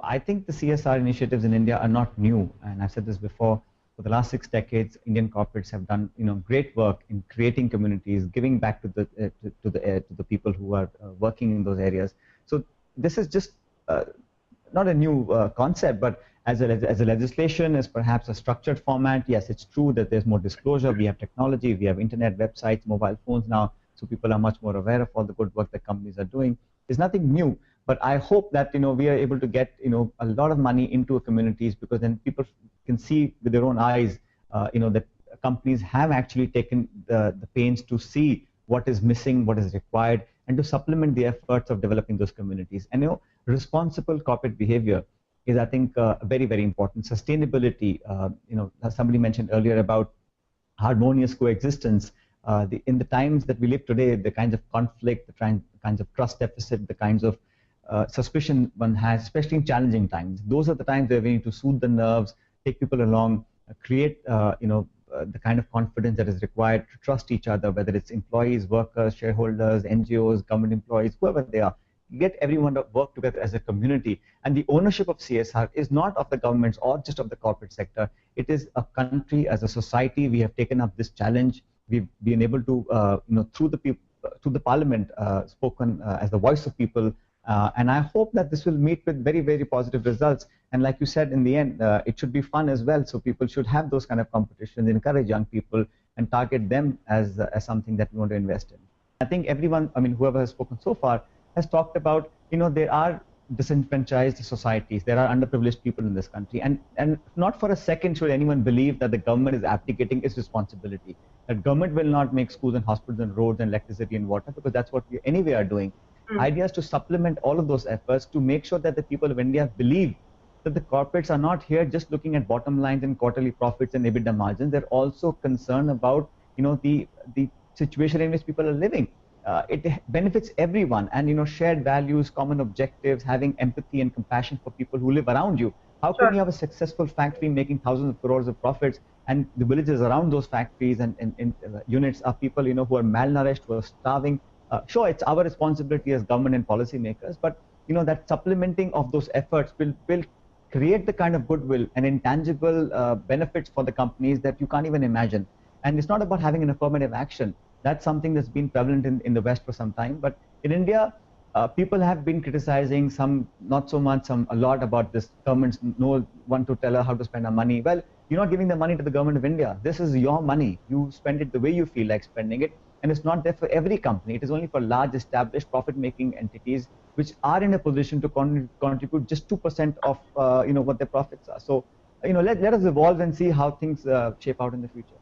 I think the CSR initiatives in India are not new, and I've said this before. For the last 6 decades, Indian corporates have done great work in creating communities, giving back to the people who are working in those areas. So this is just not a new concept, but as a legislation, as perhaps a structured format, yes, it's true that there's more disclosure. We have technology, we have internet websites, mobile phones now, so people are much more aware of all the good work that companies are doing. There's nothing new, but I hope that we are able to get a lot of money into communities, because then people can see with their own eyes that companies have actually taken the pains to see what is missing, what is required, and to supplement the efforts of developing those communities. And responsible corporate behavior is, I think, very, very important. Sustainability, as somebody mentioned earlier about harmonious coexistence. In the times that we live today, the kinds of conflict, the kinds of trust deficit, the kinds of suspicion one has, especially in challenging times, those are the times where we need to soothe the nerves, take people along, create the kind of confidence that is required to trust each other, whether it's employees, workers, shareholders, NGOs, government employees, whoever they are. Get everyone to work together as a community. And the ownership of CSR is not of the governments or just of the corporate sector. It is a country, as a society. We have taken up this challenge. We've been able to, through the parliament, spoken as the voice of people. And I hope that this will meet with very, very positive results. And like you said, in the end, it should be fun as well. So people should have those kind of competitions, encourage young people, and target them as something that we want to invest in. I think everyone, whoever has spoken so far, has talked about, there are disenfranchised societies, there are underprivileged people in this country, and not for a second should anyone believe that the government is abdicating its responsibility. That government will not make schools and hospitals and roads and electricity and water, because that's what we anyway are doing. Idea is to supplement all of those efforts to make sure that the people of India believe that the corporates are not here just looking at bottom lines and quarterly profits and EBITDA margins. They're also concerned about the situation in which people are living. It benefits everyone, and shared values, common objectives, having empathy and compassion for people who live around you. How can you have a successful factory making thousands of crores of profits, and the villages around those factories and units are people who are malnourished, who are starving? Sure, it's our responsibility as government and policymakers, but that supplementing of those efforts will create the kind of goodwill and intangible benefits for the companies that you can't even imagine. And it's not about having an affirmative action. That's something that's been prevalent in the West for some time. But in India, people have been criticizing, some not so much, some a lot, about this government's no one to tell her how to spend our money. Well, you're not giving the money to the government of India. This is your money. You spend it the way you feel like spending it. And it's not there for every company. It is only for large, established, profit-making entities which are in a position to contribute just 2% of what their profits are. So let us evolve and see how things shape out in the future.